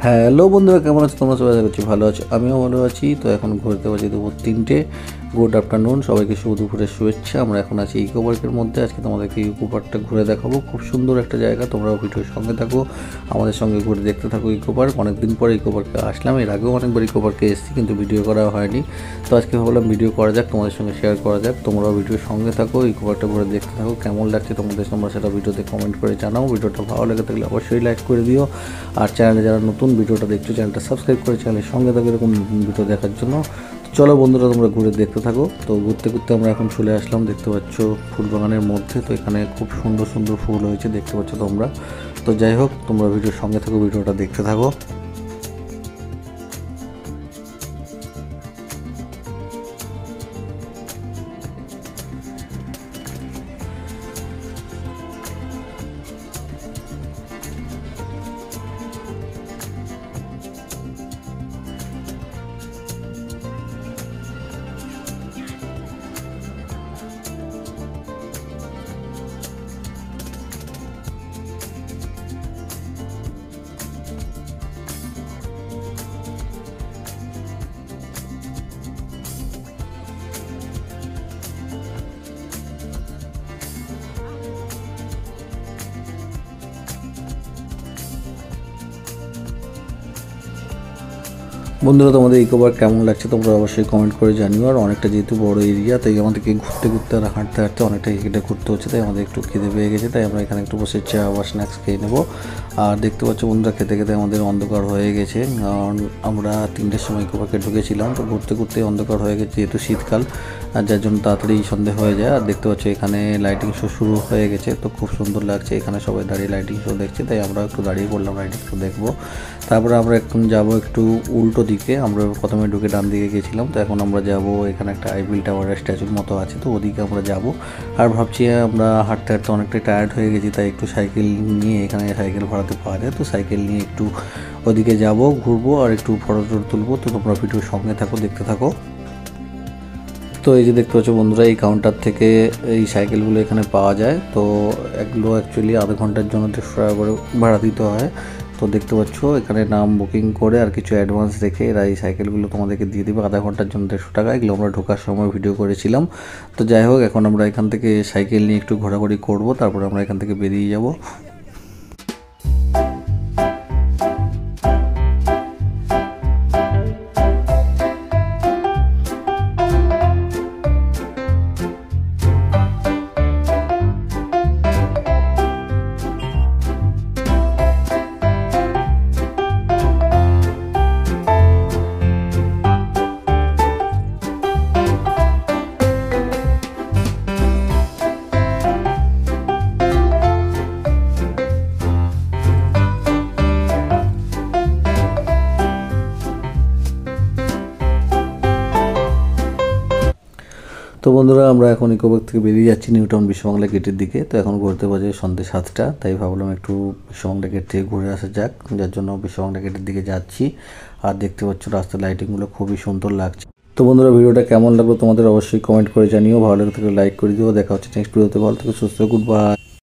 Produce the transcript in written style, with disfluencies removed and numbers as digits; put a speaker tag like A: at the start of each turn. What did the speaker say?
A: Hello বন্ধুরা, কেমন আছো তোমরা? সবাই আশা করছি ভালো আছো, আমিও ভালো আছি। তো এখন ঘুরতে বাজে দুপুর 3টে। গুড আফটারনুন, সবাইকে শুভ দুপুরের শুভেচ্ছা। আমরা এখন আছি ইকো পার্কের মধ্যে। আজকে তোমাদেরকে ইকো পার্কটা ঘুরে দেখাবো। খুব সুন্দর একটা জায়গা, তোমরাও ভিডিওর সঙ্গে থাকো, আমাদের সঙ্গে ঘুরে দেখতে থাকো ইকো পার্ক। অনেকদিন পরে ইকো পার্কে আসলাম, এর আগেও অনেকবার ইকো পার্কে এসেছি কিন্তু ভিডিও করা হয়নি। তো আজকে ভাবলাম ভিডিও করা যাক, তোমাদের সঙ্গে শেয়ার করা যাক। তোমরাও ভিডিওর সঙ্গে থাকো, ইকো পার্কটা ঘুরে দেখতে থাকো। কেমন লাগছে তোমাদের, তোমরা সেটা ভিডিওতে কমেন্ট করে জানাও। ভিডিওটা ভালো লেগে থাকলে অবশ্যই লাইক করে দিও। আর চ্যানেলে যারা নতুন ভিডিওটা দেখছো, চ্যানেলটা সাবস্ক্রাইব করে চ্যানেলের সঙ্গে থাকো এরকম ভিডিও দেখার জন্য। চলো বন্ধুরা, তোমরা ঘুরে দেখতে থাকো। তো ঘুরতে ঘুরতে আমরা এখন চলে আসলাম, দেখতে পাচ্ছ ফুল বাগানের মধ্যে। তো এখানে খুব সুন্দর সুন্দর ফুল হয়েছে, দেখতে পাচ্ছ তোমরা। তো যাই হোক, তোমরা ভিডিওর সঙ্গে থাকো, ভিডিওটা দেখতে থাকো। বন্ধুরা, তোমাদের ইকো পার্ক কেমন লাগছে তোমরা অবশ্যই কমেন্ট করে জানিও। আর অনেকটা যেহেতু বড় এরিয়া, তাই আমাদেরকে ঘুরতে ঘুরতে আর হাঁটতে হাঁটতে অনেকটা এখানে ঘুরতে হচ্ছে, তাই আমাদের একটু খিদে পেয়ে গেছে। তাই আমরা এখানে একটু বসে চা বা স্ন্যাক্স খেয়ে নেবো। আর দেখতে পাচ্ছ বন্ধুরা, খেতে খেতে আমাদের অন্ধকার হয়ে গেছে, কারণ আমরা 3টের সময় ইকো পার্কে ঢুকেছিলাম। তো ঘুরতে ঘুরতে অন্ধকার হয়ে গেছে, যেহেতু শীতকাল, আর যার জন্য তাড়াতাড়ি সন্ধে হয়ে যায়। আর দেখতে পাচ্ছ এখানে লাইটিং শো শুরু হয়ে গেছে, তো খুব সুন্দর লাগছে। এখানে সবাই দাঁড়িয়ে লাইটিং শো দেখছে, তাই আমরা একটু দাঁড়িয়ে পড়লাম লাইটিং শো দেখবো। তারপরে আমরা এখন যাবো একটু উল্টো দিকে। আমরা প্রথমে ঢুকে ডান দিকে গেছিলাম, তো এখন আমরা যাব এখানে একটা আইফেল টাওয়ারের স্ট্যাচুর মতো আছে, তো ওদিকে আমরা যাব। আর ভাবছি আমরা হাঁটতে হাঁটতে অনেকটাই টায়ার্ড হয়ে গেছি, তাই একটু সাইকেল নিয়ে, এখানে সাইকেল ভাড়াতে পাওয়া যায়, তো সাইকেল নিয়ে একটু ওদিকে যাব, ঘুরবো আর একটু ফটো তুলবো। তো তোমরা ভিডিওর সঙ্গে থাকো, দেখতে থাকো। তো এই যে দেখতে পাচ্ছ বন্ধুরা, এই কাউন্টার থেকে এই সাইকেলগুলো এখানে পাওয়া যায়। তো এগুলো অ্যাকচুয়ালি আধা ঘন্টার জন্য 150 টাকা করে ভাড়া দিতে হয়। তো দেখতে পাচ্ছ এখানে নাম বুকিং করে আর কিছু অ্যাডভান্স রেখে এরা এই সাইকেলগুলো তোমাদেরকে দিয়ে দেবে আধা ঘন্টার জন্য 150 টাকা। এগুলো আমরা ঢোকার সময় ভিডিও করেছিলাম। তো যাই হোক, এখন আমরা এখান থেকে সাইকেল নিয়ে একটু ঘোরাঘুরি করব, তারপরে আমরা এখান থেকে বেরিয়ে যাব। তো বন্ধুরা, আমরা এখন ইকো পার্ক থেকে বেরিয়ে যাচ্ছি নিউ টাউন বিশ্ববাংলা গেটের দিকে। তো এখন ঘুরতে বাজে সন্ধ্যে 7টা, তাই ভাবলাম একটু বিশ্ববাংলা গেট থেকে ঘুরে আসা যাক, যার জন্য বিশ্ববাংলা গেটের দিকে যাচ্ছি। আর দেখতে পাচ্ছ রাস্তার লাইটিংগুলো খুবই সুন্দর লাগছে। তো বন্ধুরা, ভিডিওটা কেমন লাগলো তোমাদের অবশ্যই কমেন্ট করে জানিও। ভালো লাগে থাকলে লাইক করে দিও। দেখা হচ্ছে নেক্সট ভিডিওতে। ভালো থেকে সুস্থ, গুড বাই।